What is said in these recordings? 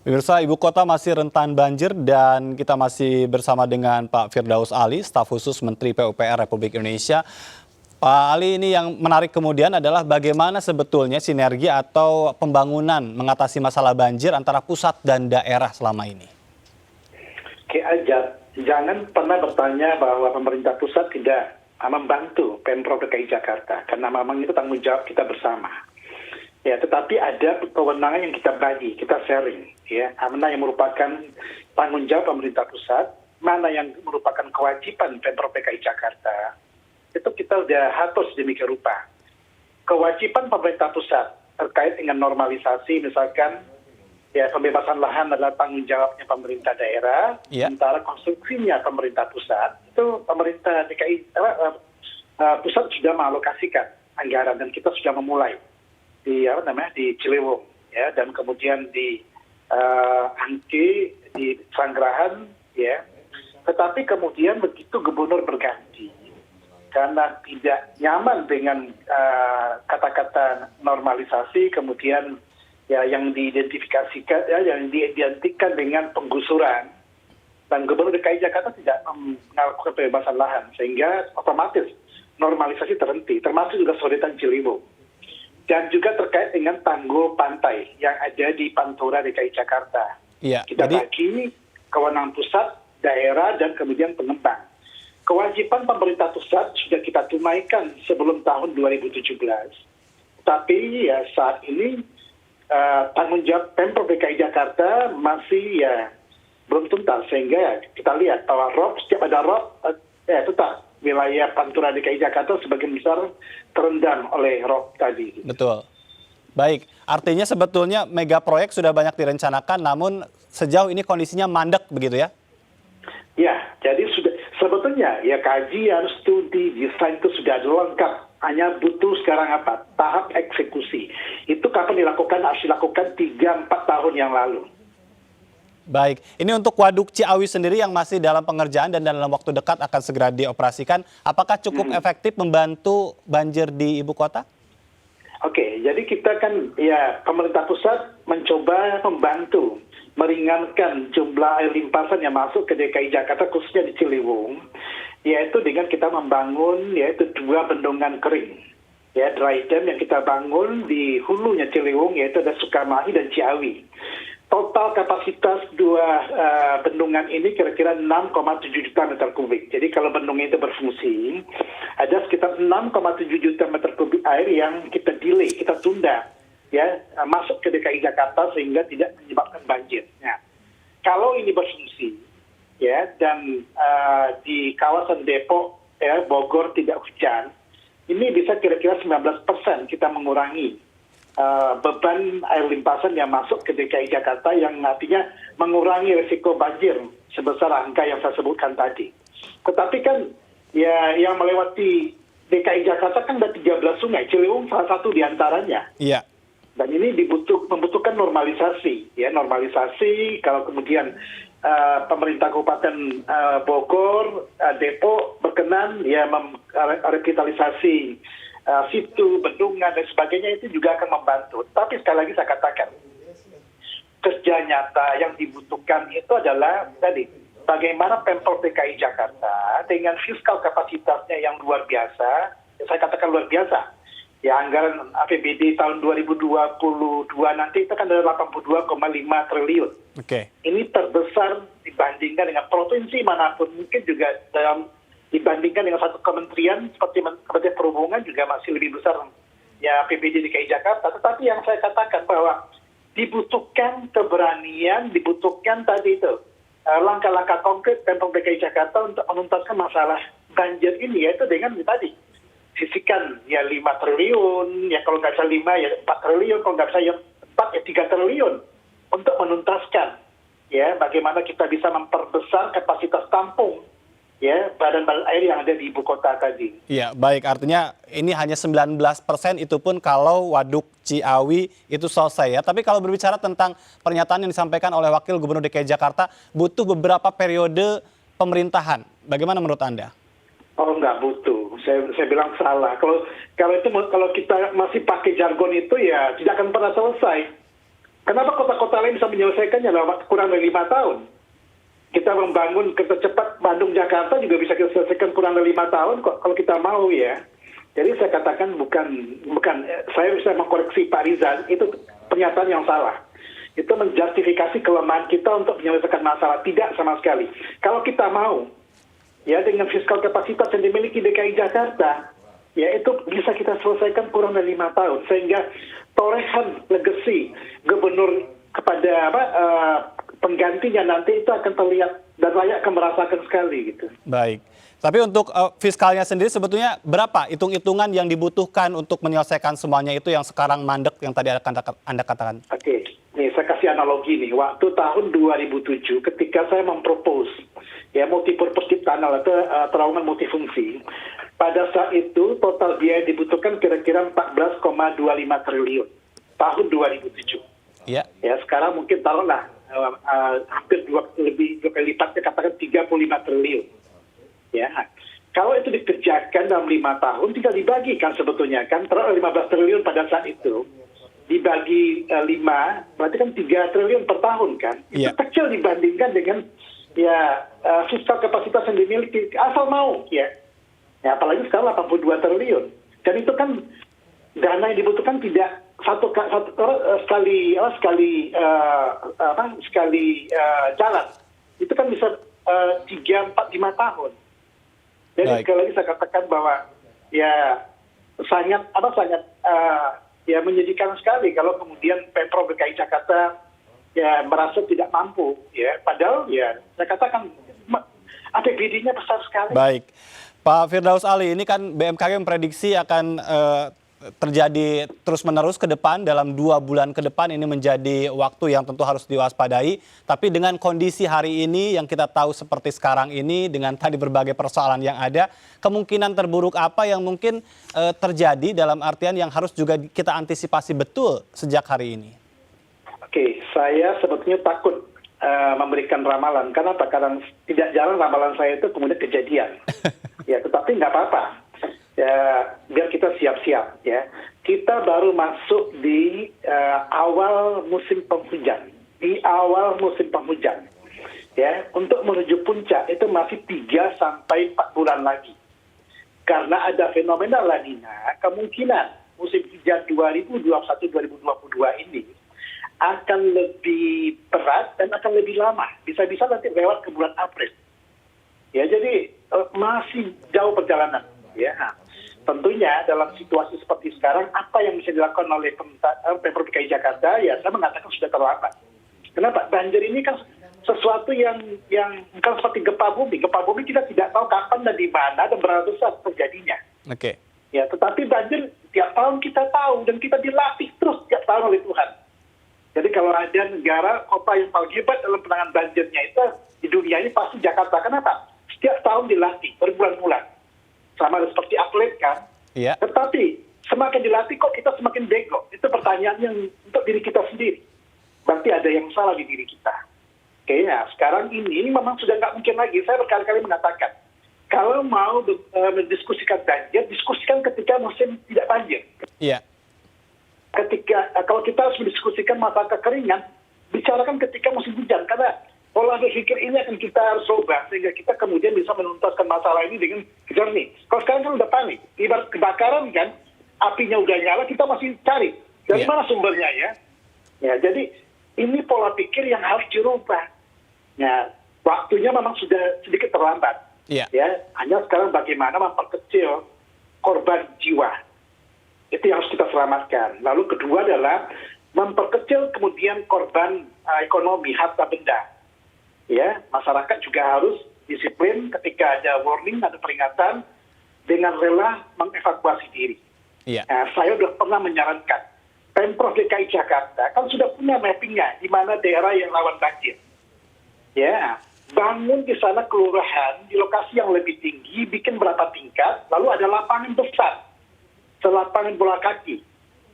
Pemirsa, ibu kota masih rentan banjir dan kita masih bersama dengan Pak Firdaus Ali, staf khusus Menteri PUPR Republik Indonesia. Pak Ali, ini yang menarik kemudian adalah bagaimana sebetulnya sinergi atau pembangunan mengatasi masalah banjir antara pusat dan daerah selama ini. Oke, jangan pernah bertanya bahwa pemerintah pusat tidak membantu Pemprov DKI Jakarta, karena memang itu tanggung jawab kita bersama. Ya, tetapi ada kewenangan yang kita bagi, kita sharing. Ya, mana yang merupakan tanggung jawab pemerintah pusat, mana yang merupakan kewajiban Pemprov DKI Jakarta, itu kita sudah atur sedemikian rupa. Kewajiban pemerintah pusat terkait dengan normalisasi, misalkan ya pembebasan lahan adalah tanggung jawabnya pemerintah daerah, sementara konstruksinya pemerintah pusat, itu pemerintah DKI pusat sudah mengalokasikan anggaran dan kita sudah memulai di Ciliwung, ya, dan kemudian di Angke, di Sanggerahan, ya. Tetapi kemudian begitu gubernur berganti, karena tidak nyaman dengan kata-kata normalisasi, kemudian ya yang diidentifikasikan, ya, yang diidentikan dengan penggusuran, dan gubernur DKI Jakarta tidak melakukan pembebasan lahan, sehingga otomatis normalisasi terhenti, termasuk juga sodetan Ciliwung. Dan juga terkait dengan tanggul pantai yang ada di Pantura DKI Jakarta. Iya, kita bagi kewenangan pusat, daerah, dan kemudian pengembang. Kewajiban pemerintah pusat sudah kita tunaikan sebelum tahun 2017. Tapi ya saat ini tanggung jawab Pemprov DKI Jakarta masih ya belum tuntas, sehingga kita lihat bahwa setiap ada tetap wilayah Pantura DKI Jakarta sebagian besar terendam oleh rop tadi. Betul. Baik, artinya sebetulnya mega proyek sudah banyak direncanakan, namun sejauh ini kondisinya mandek begitu ya? Ya, jadi sebetulnya ya kajian, studi, desain itu sudah lengkap. Hanya butuh sekarang apa? Tahap eksekusi. Itu kapan dilakukan? Harus dilakukan 3-4 tahun yang lalu. Baik, ini untuk Waduk Ciawi sendiri yang masih dalam pengerjaan dan dalam waktu dekat akan segera dioperasikan, apakah cukup efektif membantu banjir di ibu kota? Oke, jadi kita kan ya pemerintah pusat mencoba membantu meringankan jumlah air limpasan yang masuk ke DKI Jakarta khususnya di Ciliwung, yaitu dengan kita membangun yaitu 2 bendungan kering, ya dry dam yang kita bangun di hulunya Ciliwung, yaitu ada Sukamahi dan Ciawi. Total kapasitas 2 bendungan ini kira-kira 6,7 juta meter kubik. Jadi kalau bendung itu berfungsi, ada sekitar 6,7 juta meter kubik air yang kita delay, kita tunda, ya masuk ke DKI Jakarta sehingga tidak menyebabkan banjir. Nah, kalau ini berfungsi, ya dan di kawasan Depok, ya Bogor tidak hujan, ini bisa kira-kira 19% kita mengurangi beban air limpasan yang masuk ke DKI Jakarta, yang artinya mengurangi risiko banjir sebesar angka yang saya sebutkan tadi. Tetapi kan ya yang melewati DKI Jakarta kan ada 13 sungai, Ciliwung salah satu diantaranya. Iya. Dan ini membutuhkan normalisasi, ya normalisasi. Kalau kemudian pemerintah Kabupaten Bogor, Depok berkenan ya revitalisasi situ, bendungan dan sebagainya, itu juga akan membantu. Tapi sekali lagi saya katakan, kerja nyata yang dibutuhkan itu adalah tadi bagaimana Pemprov DKI Jakarta dengan fiskal kapasitasnya yang luar biasa, saya katakan luar biasa. Ya anggaran APBD tahun 2022 nanti itu kan ada 82,5 triliun. Oke. Ini terbesar dibandingkan dengan provinsi manapun, mungkin juga dibandingkan dengan satu kementerian seperti Kementerian Perhubungan juga masih lebih besar ya APBD DKI Jakarta. Tetapi yang saya katakan bahwa dibutuhkan keberanian, dibutuhkan tadi itu langkah-langkah konkret Pemprov DKI Jakarta untuk menuntaskan masalah banjir ini, yaitu dengan tadi sisihkan ya 5 triliun, ya kalau nggak bisa 5 ya 4 triliun, kalau nggak bisa ya 4 ya 3 triliun untuk menuntaskan ya bagaimana kita bisa memperbesar kapasitas tampung ya badan-badan air yang ada di ibu kota tadi. Iya, baik. Artinya ini hanya 19%, itu pun kalau Waduk Ciawi itu selesai ya. Tapi kalau berbicara tentang pernyataan yang disampaikan oleh Wakil Gubernur DKI Jakarta, butuh beberapa periode pemerintahan. Bagaimana menurut Anda? Oh, nggak butuh. Saya bilang salah. Kalau kita masih pakai jargon itu ya tidak akan pernah selesai. Kenapa kota-kota lain bisa menyelesaikannya dalam waktu kurang dari 5 tahun? Kita membangun kereta cepat Bandung-Jakarta juga bisa kita selesaikan kurang dari 5 tahun kok, kalau kita mau ya. Jadi saya katakan bukan saya bisa mengkoreksi Pak Rizal, itu pernyataan yang salah. Itu menjustifikasi kelemahan kita untuk menyelesaikan masalah. Tidak sama sekali. Kalau kita mau, ya dengan fiskal kapasitas yang dimiliki DKI Jakarta, ya itu bisa kita selesaikan kurang dari 5 tahun. Sehingga torehan legacy gubernur kepada penggantinya nanti itu akan terlihat dan rakyat akan merasakan sekali gitu. Baik. Tapi untuk fiskalnya sendiri sebetulnya berapa hitung-hitungan yang dibutuhkan untuk menyelesaikan semuanya itu yang sekarang mandek yang tadi Anda katakan? Oke, nih saya kasih analogi nih. Waktu tahun 2007 ketika saya mempropose ya multipurpose deep tunnel atau terowongan multifungsi, pada saat itu total biaya dibutuhkan kira-kira 14,25 triliun tahun 2007. Iya. Ya sekarang mungkin taruhlah hampir dua kali lipatnya, katakan 35 triliun. Ya, kalau itu dikerjakan dalam 5 tahun, tinggal dibagikan sebetulnya kan, 15 triliun pada saat itu dibagi 5, berarti kan 3 triliun per tahun kan. Iya. Itu kecil dibandingkan dengan ya fiskal kapasitas yang dimiliki asal mau ya. Ya apalagi sekarang 82 triliun. Dan itu kan dana yang dibutuhkan tidak sekali jalan. Itu kan bisa 3, 4, 5 tahun. Jadi sekali lagi saya katakan bahwa ya sangat ya menyedihkan sekali kalau kemudian Pemprov DKI Jakarta ya merasa tidak mampu ya, padahal ya saya katakan APBD-nya besar sekali. Baik. Pak Firdaus Ali, ini kan BMKG memprediksi akan terjadi terus-menerus ke depan, dalam 2 bulan ke depan ini menjadi waktu yang tentu harus diwaspadai. Tapi dengan kondisi hari ini yang kita tahu seperti sekarang ini, dengan tadi berbagai persoalan yang ada, kemungkinan terburuk apa yang mungkin terjadi dalam artian yang harus juga kita antisipasi betul sejak hari ini? Oke, saya sebetulnya takut memberikan ramalan. Karena tidak jarang ramalan saya itu kemudian kejadian. Ya, tetapi nggak apa-apa. Ya, biar kita siap-siap ya. Kita baru masuk di awal musim penghujan. Ya, untuk menuju puncak itu masih 3 sampai 4 bulan lagi. Karena ada fenomena La Nina, kemungkinan musim hujan 2021-2022 ini akan lebih berat dan akan lebih lama. Bisa-bisa nanti lewat ke bulan April. Ya, jadi masih jauh perjalanan. Ya, tentunya dalam situasi seperti sekarang, apa yang bisa dilakukan oleh Pemprov DKI Jakarta, ya saya mengatakan sudah terlambat. Kenapa? Banjir ini kan sesuatu yang bukan seperti gempa bumi. Gempa bumi kita tidak tahu kapan dan di mana dan berapa besar terjadinya. Oke. Ya, tetapi banjir tiap tahun kita tahu dan kita dilatih terus tiap tahun oleh Tuhan. Jadi kalau ada negara, kota yang paling hebat dalam penanganan banjirnya itu di dunia ini pasti Jakarta. Kenapa? Setiap tahun dilatih berbulan-bulan. Sama seperti atlet kan. Iya. Tetapi semakin dilatih kok kita semakin bego. Itu pertanyaan yang untuk diri kita sendiri. Berarti ada yang salah di diri kita. Oke, nah sekarang ini memang sudah nggak mungkin lagi. Saya berkali-kali mengatakan, kalau mau mendiskusikan banjir, diskusikan ketika musim tidak banjir. Iya. Kalau kita harus mendiskusikan masalah kekeringan, bicarakan ketika musim hujan. Karena pola berpikir ini akan kita harus ubah sehingga kita kemudian bisa menuntaskan masalah ini dengan jernih. Kalau sekarang kan udah panik, ibarat kebakaran kan, apinya udah nyala, kita masih cari dari mana sumbernya ya. Ya, jadi ini pola pikir yang harus dirubah. Nah, waktunya memang sudah sedikit terlambat. Iya. Ya, hanya sekarang bagaimana memperkecil korban jiwa. Itu yang harus kita selamatkan. Lalu kedua adalah memperkecil kemudian korban ekonomi, harta benda. Ya, masyarakat juga harus disiplin ketika ada warning, ada peringatan, dengan rela mengevakuasi diri. Iya. Nah, saya sudah pernah menyarankan, Pemprov DKI Jakarta kan sudah punya mappingnya di mana daerah yang rawan banjir. Ya, bangun di sana kelurahan di lokasi yang lebih tinggi, bikin berapa tingkat, lalu ada lapangan besar, lapangan bola kaki.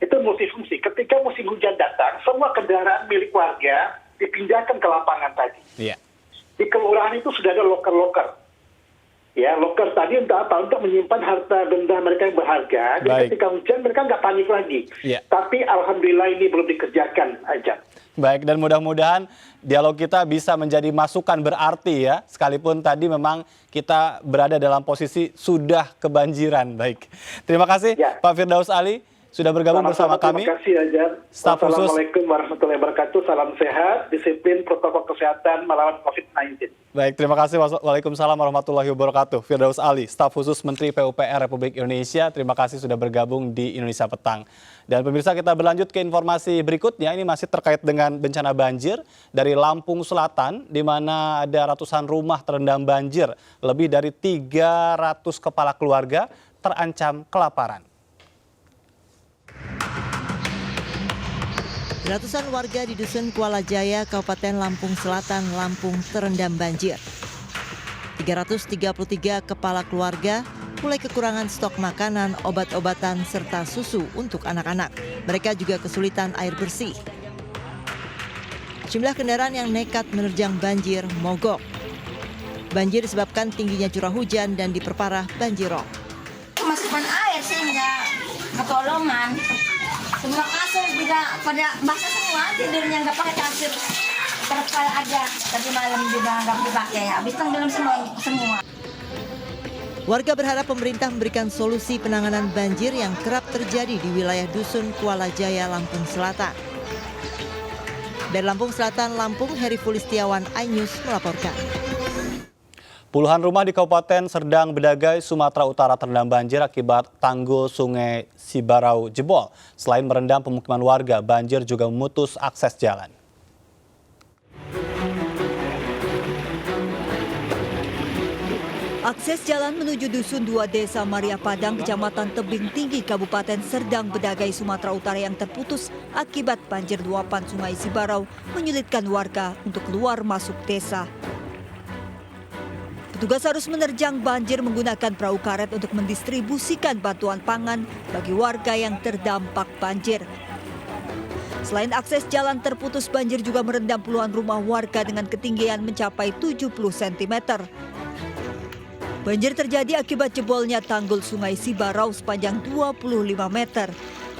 Itu multifungsi. Ketika musim hujan datang, semua kendaraan milik warga dipindahkan ke lapangan tadi. Iya. Di kelurahan itu sudah ada loker-loker. Ya, loker tadi untuk apa? Untuk menyimpan harta benda mereka yang berharga. Jadi Baik. ketika hujan mereka nggak panik lagi. Iya. Tapi alhamdulillah ini belum dikerjakan aja. Baik, dan mudah-mudahan dialog kita bisa menjadi masukan berarti ya, sekalipun tadi memang kita berada dalam posisi sudah kebanjiran. Baik, terima kasih Ya. Pak Firdaus Ali sudah bergabung bersama Sama-sama, kami. Terima kasih Ajar. Staf khusus. Assalamualaikum warahmatullahi wabarakatuh. Salam sehat, disiplin, protokol kesehatan melawan COVID-19. Baik, terima kasih. Waalaikumsalam warahmatullahi wabarakatuh. Firdaus Ali, Staf Khusus Menteri PUPR Republik Indonesia. Terima kasih sudah bergabung di Indonesia Petang. Dan pemirsa, kita berlanjut ke informasi berikutnya. Ini masih terkait dengan bencana banjir dari Lampung Selatan, di mana ada ratusan rumah terendam banjir. Lebih dari 300 kepala keluarga terancam kelaparan. Ratusan warga di Dusun Kuala Jaya, Kabupaten Lampung Selatan, Lampung terendam banjir. 333 kepala keluarga mulai kekurangan stok makanan, obat-obatan, serta susu untuk anak-anak. Mereka juga kesulitan air bersih. Jumlah kendaraan yang nekat menerjang banjir mogok. Banjir disebabkan tingginya curah hujan dan diperparah banjirop. Masukan air sehingga ketolongan. Semua kasur juga pada basah semua, tidurnya nggak pakai kasur. Terpal aja, tadi malam juga nggak dipakai. Habis tenggelam semua. Warga berharap pemerintah memberikan solusi penanganan banjir yang kerap terjadi di wilayah Dusun Kuala Jaya, Lampung Selatan. Dari Lampung Selatan, Lampung, Heri Fulistiawan, iNews melaporkan. Puluhan rumah di Kabupaten Serdang Bedagai, Sumatera Utara terendam banjir akibat tanggul Sungai Sibarau jebol. Selain merendam pemukiman warga, banjir juga memutus akses jalan. Akses jalan menuju Dusun 2 Desa Maria Padang, Kecamatan Tebing Tinggi, Kabupaten Serdang Bedagai, Sumatera Utara yang terputus akibat banjir luapan Sungai Sibarau menyulitkan warga untuk keluar masuk desa. Petugas harus menerjang banjir menggunakan perahu karet untuk mendistribusikan bantuan pangan bagi warga yang terdampak banjir. Selain akses jalan terputus, banjir juga merendam puluhan rumah warga dengan ketinggian mencapai 70 cm. Banjir terjadi akibat jebolnya tanggul Sungai Sibarau sepanjang 25 meter.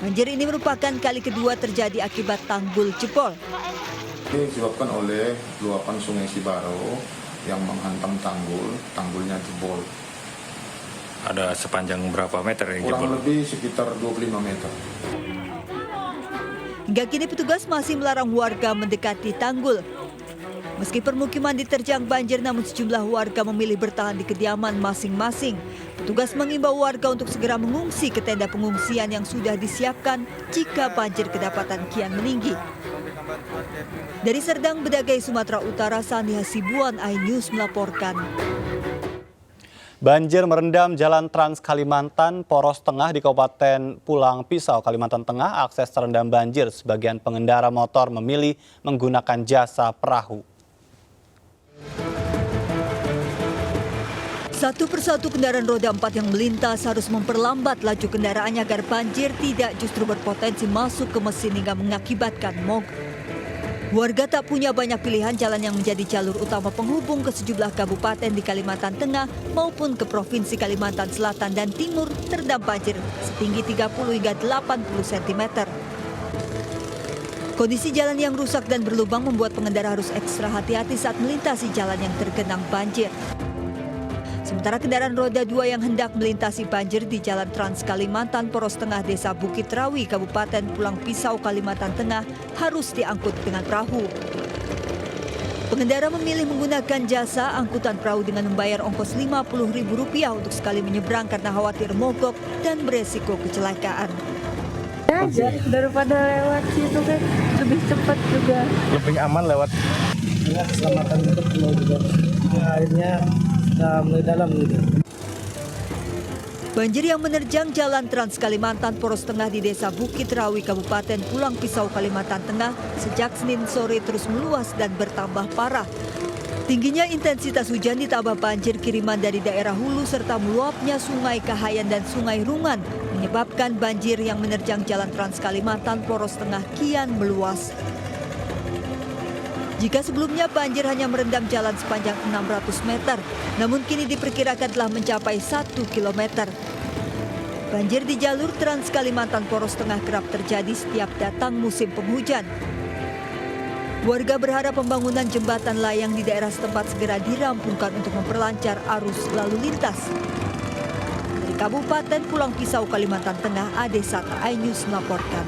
Banjir ini merupakan kali kedua terjadi akibat tanggul jebol. Ini disebabkan oleh luapan Sungai Sibarau yang menghantam tanggulnya jebol. Ada sepanjang berapa meter yang Kurang jebol? lebih sekitar 25 meter. Hingga kini petugas masih melarang warga mendekati tanggul. Meski permukiman diterjang banjir, namun sejumlah warga memilih bertahan di kediaman masing-masing. Petugas mengimbau warga untuk segera mengungsi ke tenda pengungsian yang sudah disiapkan jika banjir kedapatan kian meninggi. Dari Serdang Bedagai, Sumatera Utara, Sani Hasibuan, iNews melaporkan. Banjir merendam Jalan Trans Kalimantan Poros Tengah di Kabupaten Pulang Pisau, Kalimantan Tengah. Akses terendam banjir, sebagian pengendara motor memilih menggunakan jasa perahu. Satu persatu kendaraan roda 4 yang melintas harus memperlambat laju kendaraannya agar banjir tidak justru berpotensi masuk ke mesin hingga mengakibatkan mogok. Warga tak punya banyak pilihan jalan yang menjadi jalur utama penghubung ke sejumlah kabupaten di Kalimantan Tengah maupun ke Provinsi Kalimantan Selatan dan Timur terendam banjir setinggi 30 hingga 80 cm. Kondisi jalan yang rusak dan berlubang membuat pengendara harus ekstra hati-hati saat melintasi jalan yang tergenang banjir. Sementara kendaraan roda 2 yang hendak melintasi banjir di Jalan Trans Kalimantan Poros Tengah Desa Bukit Rawi, Kabupaten Pulang Pisau, Kalimantan Tengah harus diangkut dengan perahu. Pengendara memilih menggunakan jasa angkutan perahu dengan membayar ongkos Rp50.000 untuk sekali menyeberang karena khawatir mogok dan beresiko kecelakaan. Aja daripada lewat situ kan lebih cepat juga. Lebih aman lewat. Ya, keselamatan itu perlu juga. Akhirnya mulai dalam gitu. Banjir yang menerjang Jalan Trans Kalimantan Poros Tengah di Desa Bukit Rawi, Kabupaten Pulang Pisau, Kalimantan Tengah sejak Senin sore terus meluas dan bertambah parah. Tingginya intensitas hujan ditambah banjir kiriman dari daerah hulu serta meluapnya Sungai Kahayan dan Sungai Rungan menyebabkan banjir yang menerjang Jalan Trans Kalimantan Poros Tengah kian meluas. Jika sebelumnya banjir hanya merendam jalan sepanjang 600 meter, namun kini diperkirakan telah mencapai 1 kilometer. Banjir di jalur Trans Kalimantan Poros Tengah kerap terjadi setiap datang musim penghujan. Warga berharap pembangunan jembatan layang di daerah setempat segera dirampungkan untuk memperlancar arus lalu lintas. Dari Kabupaten Pulang Pisau, Kalimantan Tengah, Ade Saka, iNews melaporkan.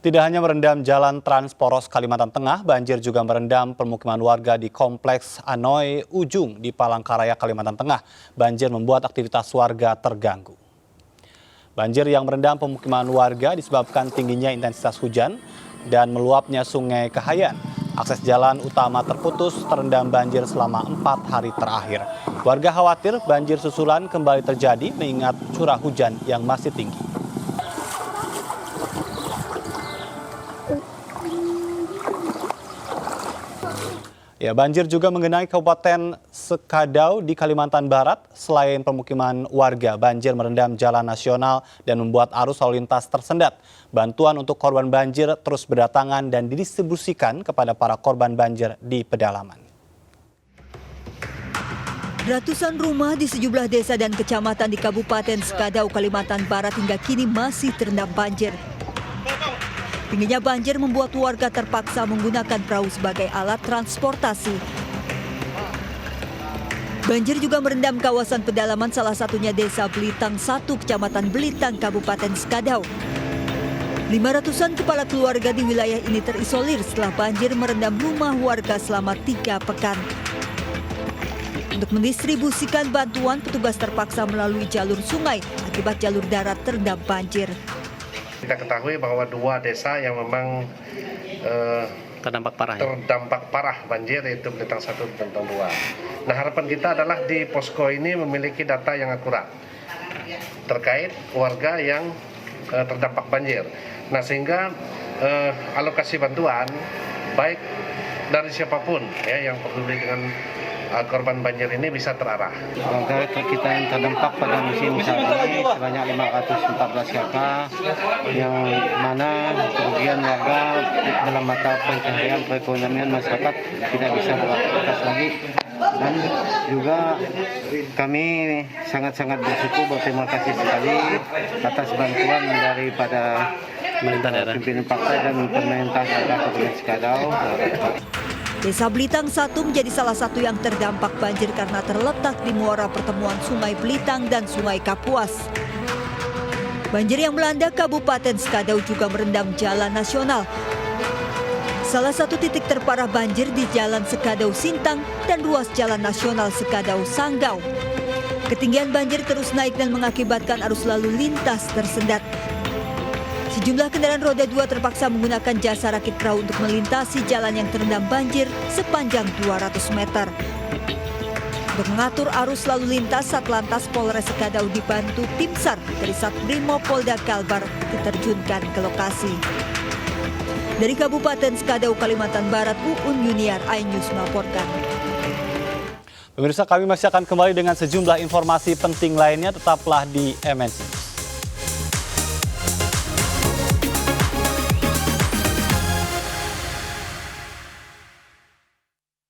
Tidak hanya merendam jalan Trans Poros Kalimantan Tengah, banjir juga merendam permukiman warga di Kompleks Anoy Ujung di Palangkaraya, Kalimantan Tengah. Banjir membuat aktivitas warga terganggu. Banjir yang merendam pemukiman warga disebabkan tingginya intensitas hujan dan meluapnya Sungai Kahayan. Akses jalan utama terputus, terendam banjir selama 4 hari terakhir. Warga khawatir banjir susulan kembali terjadi mengingat curah hujan yang masih tinggi. Ya, banjir juga mengenai Kabupaten Sekadau di Kalimantan Barat. Selain pemukiman warga, banjir merendam jalan nasional dan membuat arus lalu lintas tersendat. Bantuan untuk korban banjir terus berdatangan dan didistribusikan kepada para korban banjir di pedalaman. Ratusan rumah di sejumlah desa dan kecamatan di Kabupaten Sekadau, Kalimantan Barat hingga kini masih terendam banjir. Tingginya banjir membuat warga terpaksa menggunakan perahu sebagai alat transportasi. Banjir juga merendam kawasan pedalaman, salah satunya Desa Belitang 1, Kecamatan Belitang, Kabupaten Sekadau. 500-an kepala keluarga di wilayah ini terisolir setelah banjir merendam rumah warga selama 3 pekan. Untuk mendistribusikan bantuan, petugas terpaksa melalui jalur sungai akibat jalur darat terendam banjir. Kita ketahui bahwa 2 desa yang memang terdampak parah banjir, yaitu Belitang 1 dan Belitang 2. Nah, harapan kita adalah di posko ini memiliki data yang akurat terkait warga yang terdampak banjir. Nah, sehingga alokasi bantuan baik dari siapapun ya yang peduli dengan korban banjir ini bisa terarah. Warga kita yang terdampak pada musim saat ini sebanyak 514 kakak, yang mana kerugian warga dalam mata pencahayaan perekonomian masyarakat tidak bisa beraktivitas lagi. Dan juga kami sangat-sangat bersyukur, berterima kasih sekali atas bantuan daripada pimpinan partai dan pemerintah Kabupaten Sekadau. Desa Belitang 1 menjadi salah satu yang terdampak banjir karena terletak di muara pertemuan Sungai Belitang dan Sungai Kapuas. Banjir yang melanda Kabupaten Sekadau juga merendam jalan nasional. Salah satu titik terparah banjir di Jalan Sekadau Sintang dan ruas Jalan Nasional Sekadau Sanggau. Ketinggian banjir terus naik dan mengakibatkan arus lalu lintas tersendat. Sejumlah kendaraan roda 2 terpaksa menggunakan jasa rakit perahu untuk melintasi jalan yang terendam banjir sepanjang 200 meter. Untuk mengatur arus lalu lintas, Satlantas Polres Sekadau dibantu tim SAR dari Satbrimo Polda Kalbar diterjunkan ke lokasi. Dari Kabupaten Sekadau, Kalimantan Barat, Uun Yuniar, iNews melaporkan. Pemirsa, kami masih akan kembali dengan sejumlah informasi penting lainnya. Tetaplah di MNC.